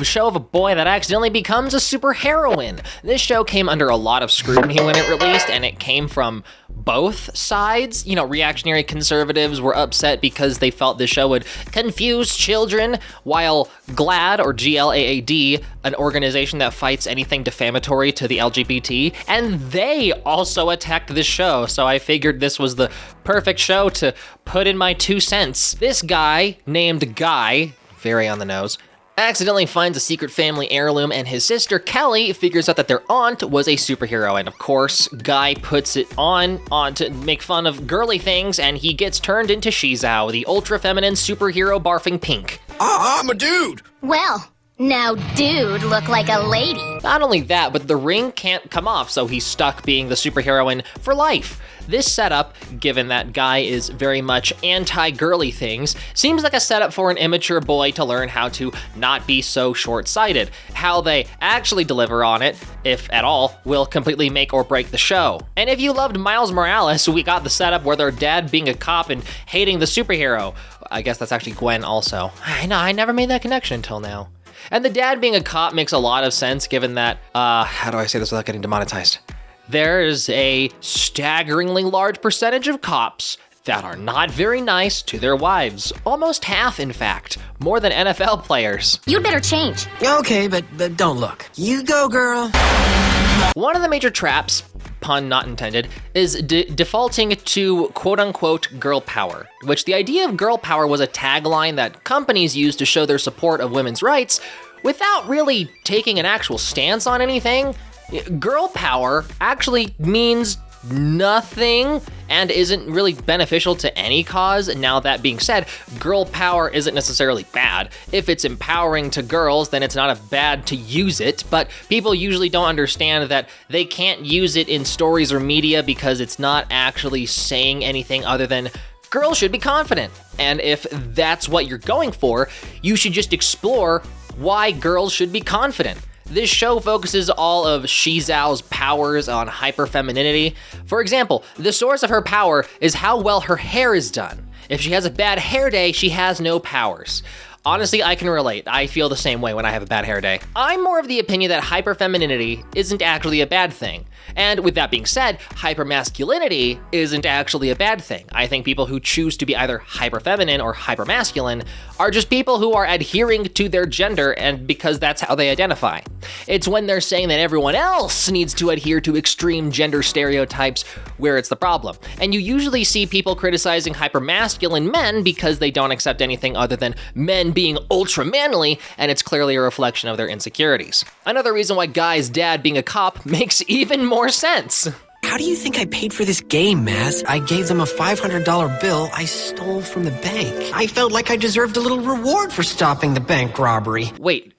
show of a boy that accidentally becomes a superheroine. This show came under a lot of scrutiny when it released, and it came from both sides. You know, reactionary conservatives were upset because they felt the show would confuse children, while GLAAD, or GLAAD, an organization that fights anything defamatory to the LGBT, and they also attacked this show, so I figured this was the perfect show to put in my 2 cents. This guy, named Guy, very on the nose, accidentally finds a secret family heirloom, and his sister Kelly figures out that their aunt was a superhero, and of course, Guy puts it on to make fun of girly things, and he gets turned into SheZow, the ultra-feminine superhero barfing pink. I'm a dude! Well, now dude look like a lady. Not only that, but the ring can't come off, so he's stuck being the superheroine for life. This setup, given that Guy is very much anti-girly things, seems like a setup for an immature boy to learn how to not be so short-sighted. How they actually deliver on it, if at all, will completely make or break the show. And if you loved Miles Morales, we got the setup where their dad being a cop and hating the superhero. I guess that's actually Gwen also. I know, I never made that connection until now. And the dad being a cop makes a lot of sense given that, how do I say this without getting demonetized? There's a staggeringly large percentage of cops that are not very nice to their wives. Almost half, in fact. More than NFL players. You'd better change. Okay, but don't look. You go, girl. One of the major traps, pun not intended, is defaulting to quote-unquote girl power, which the idea of girl power was a tagline that companies used to show their support of women's rights without really taking an actual stance on anything. Girl power actually means nothing and isn't really beneficial to any cause. Now, that being said, girl power isn't necessarily bad. If it's empowering to girls, then it's not bad to use it, but people usually don't understand that they can't use it in stories or media because it's not actually saying anything other than girls should be confident. And if that's what you're going for, you should just explore why girls should be confident. This show focuses all of SheZow's powers on hyper-femininity. For example, the source of her power is how well her hair is done. If she has a bad hair day, she has no powers. Honestly, I can relate. I feel the same way when I have a bad hair day. I'm more of the opinion that hyper-femininity isn't actually a bad thing. And with that being said, hyper-masculinity isn't actually a bad thing. I think people who choose to be either hyper-feminine or hyper-masculine are just people who are adhering to their gender and because that's how they identify. It's when they're saying that everyone else needs to adhere to extreme gender stereotypes where it's the problem. And you usually see people criticizing hyper-masculine men because they don't accept anything other than men being ultra-manly, and it's clearly a reflection of their insecurities. Another reason why Guy's dad being a cop makes even more sense. How do you think I paid for this game, Maz? I gave them a $500 bill I stole from the bank. I felt like I deserved a little reward for stopping the bank robbery. Wait,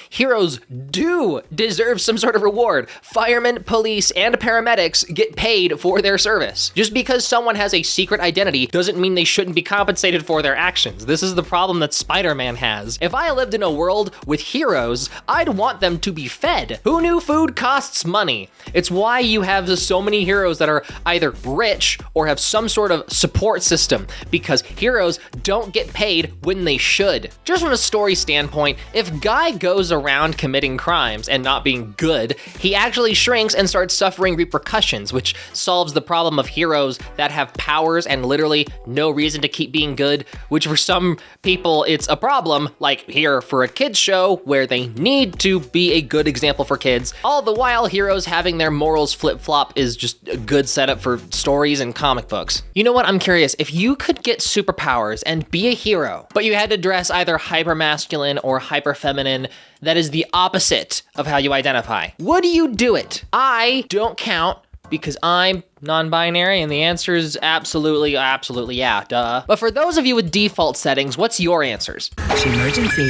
heroes do deserve some sort of reward. Firemen, police, and paramedics get paid for their service. Just because someone has a secret identity doesn't mean they shouldn't be compensated for their actions. This is the problem that Spider-Man has. If I lived in a world with heroes, I'd want them to be fed. Who knew food costs money? It's why you have so many heroes that are either rich or have some sort of support system, because heroes don't get paid when they should. Just from a story standpoint, if Guy goes around committing crimes and not being good, he actually shrinks and starts suffering repercussions, which solves the problem of heroes that have powers and literally no reason to keep being good, which for some people it's a problem, like here for a kids show where they need to be a good example for kids. All the while, heroes having their morals flip-flop is just a good setup for stories and comic books. You know what, I'm curious, if you could get superpowers and be a hero, but you had to dress either hyper-masculine or hyper-feminine, that is the opposite of how you identify, would you do it? I don't count because I'm non-binary, and the answer is absolutely yeah, duh. But for those of you with default settings, what's your answers? She-emergency.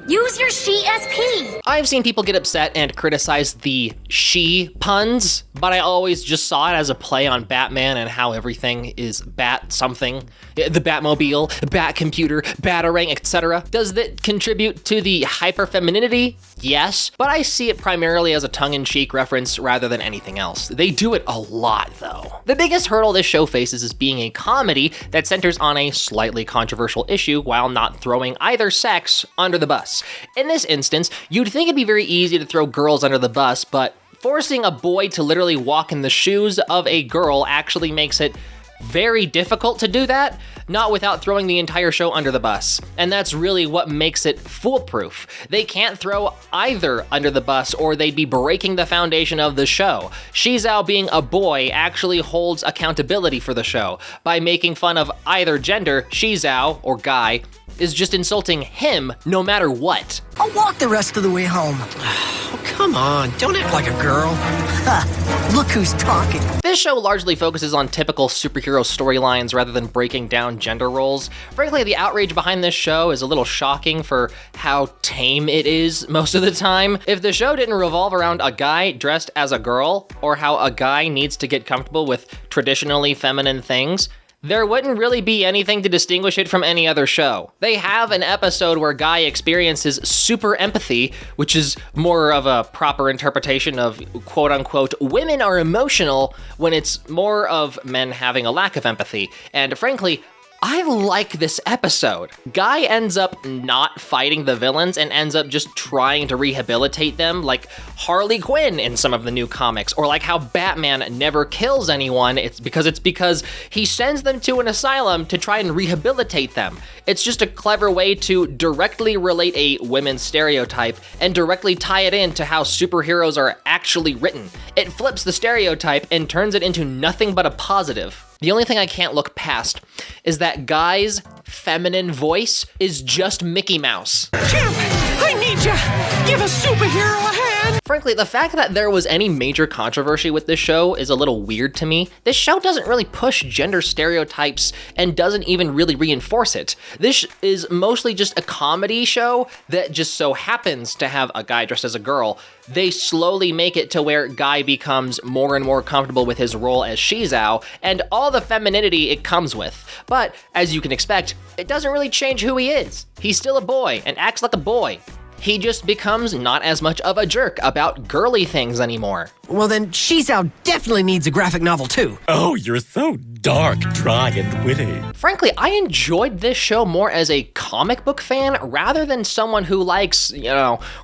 Use your she-SP. I've seen people get upset and criticize the she puns, but I always just saw it as a play on Batman and how everything is bat something. The Batmobile, the Batcomputer, Batarang, etc. Does that contribute to the hyper-femininity? Yes, but I see it primarily as a tongue-in-cheek reference rather than anything else. They do it a lot, though. The biggest hurdle this show faces is being a comedy that centers on a slightly controversial issue while not throwing either sex under the bus. In this instance, you'd think it'd be very easy to throw girls under the bus, but forcing a boy to literally walk in the shoes of a girl actually makes it very difficult to do that, not without throwing the entire show under the bus. And that's really what makes it foolproof. They can't throw either under the bus or they'd be breaking the foundation of the show. SheZow being a boy actually holds accountability for the show. By making fun of either gender, SheZow, or guy, is just insulting him no matter what. I'll walk the rest of the way home. Oh, come on, don't act like a girl. Ha, look who's talking. This show largely focuses on typical superhero storylines rather than breaking down gender roles. Frankly, the outrage behind this show is a little shocking for how tame it is most of the time. If the show didn't revolve around a guy dressed as a girl, or how a guy needs to get comfortable with traditionally feminine things, there wouldn't really be anything to distinguish it from any other show. They have an episode where Guy experiences super empathy, which is more of a proper interpretation of quote-unquote women are emotional when it's more of men having a lack of empathy. And frankly, I like this episode. Guy ends up not fighting the villains and ends up just trying to rehabilitate them, like Harley Quinn in some of the new comics, or like how Batman never kills anyone. It's because he sends them to an asylum to try and rehabilitate them. It's just a clever way to directly relate a women's stereotype and directly tie it into how superheroes are actually written. It flips the stereotype and turns it into nothing but a positive. The only thing I can't look past is that Guy's feminine voice is just Mickey Mouse. Champ, I need ya! Give a superhero a hand! Frankly, the fact that there was any major controversy with this show is a little weird to me. This show doesn't really push gender stereotypes and doesn't even really reinforce it. This is mostly just a comedy show that just so happens to have a guy dressed as a girl. They slowly make it to where Guy becomes more and more comfortable with his role as SheZow and all the femininity it comes with. But, as you can expect, it doesn't really change who he is. He's still a boy and acts like a boy. He just becomes not as much of a jerk about girly things anymore. Well then, SheZow definitely needs a graphic novel too. Oh, you're so dark, dry, and witty. Frankly, I enjoyed this show more as a comic book fan rather than someone who likes,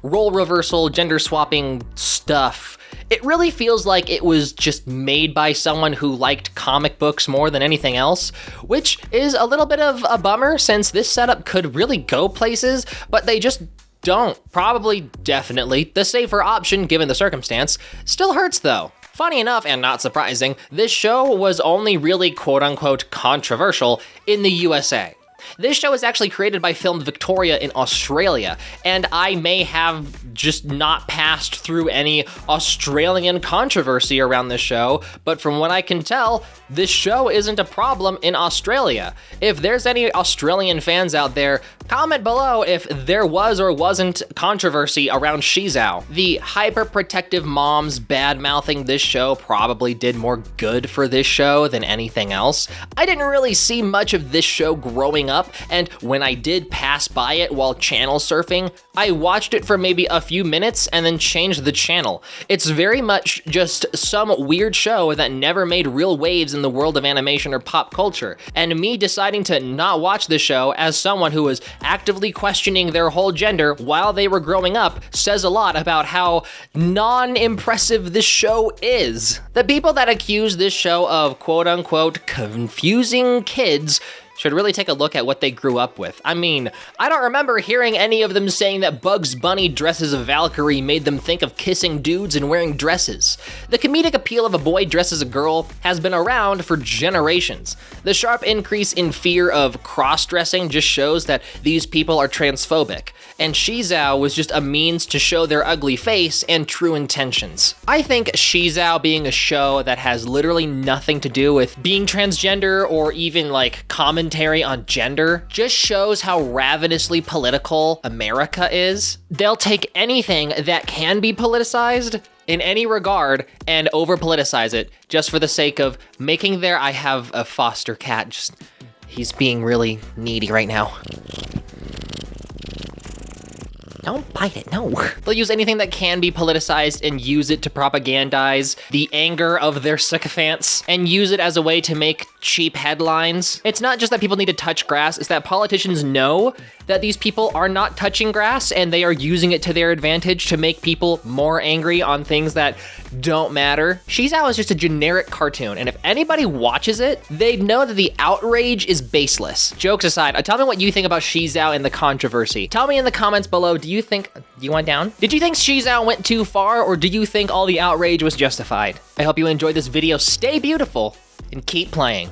role reversal, gender swapping stuff. It really feels like it was just made by someone who liked comic books more than anything else, which is a little bit of a bummer since this setup could really go places, but they just don't. Probably, definitely, the safer option given the circumstance. Still hurts though. Funny enough, and not surprising, this show was only really quote-unquote controversial in the USA. This show is actually created by Filmed Victoria in Australia, and I may have just not passed through any Australian controversy around this show, but from what I can tell, this show isn't a problem in Australia. If there's any Australian fans out there, comment below if there was or wasn't controversy around SheZow. The hyper-protective moms bad-mouthing this show probably did more good for this show than anything else. I didn't really see much of this show growing up, and when I did pass by it while channel surfing, I watched it for maybe a few minutes and then changed the channel. It's very much just some weird show that never made real waves in the world of animation or pop culture, and me deciding to not watch the show as someone who was actively questioning their whole gender while they were growing up says a lot about how non-impressive this show is. The people that accuse this show of quote-unquote confusing kids should really take a look at what they grew up with. I mean, I don't remember hearing any of them saying that Bugs Bunny dresses a Valkyrie made them think of kissing dudes and wearing dresses. The comedic appeal of a boy dressed as a girl has been around for generations. The sharp increase in fear of cross-dressing just shows that these people are transphobic, and SheZow was just a means to show their ugly face and true intentions. I think SheZow being a show that has literally nothing to do with being transgender or even like commentary on gender just shows how ravenously political America is. They'll take anything that can be politicized in any regard and over-politicize it just for the sake of making their I have a foster cat, he's being really needy right now. Don't bite it, no. They'll use anything that can be politicized and use it to propagandize the anger of their sycophants and use it as a way to make cheap headlines. It's not just that people need to touch grass, it's that politicians know that these people are not touching grass and they are using it to their advantage to make people more angry on things that don't matter. SheZow is just a generic cartoon, and if anybody watches it, they'd know that the outrage is baseless. Jokes aside, tell me what you think about SheZow and the controversy. Tell me in the comments below, do you want down? Did you think SheZow went too far, or do you think all the outrage was justified? I hope you enjoyed this video. Stay beautiful and keep playing.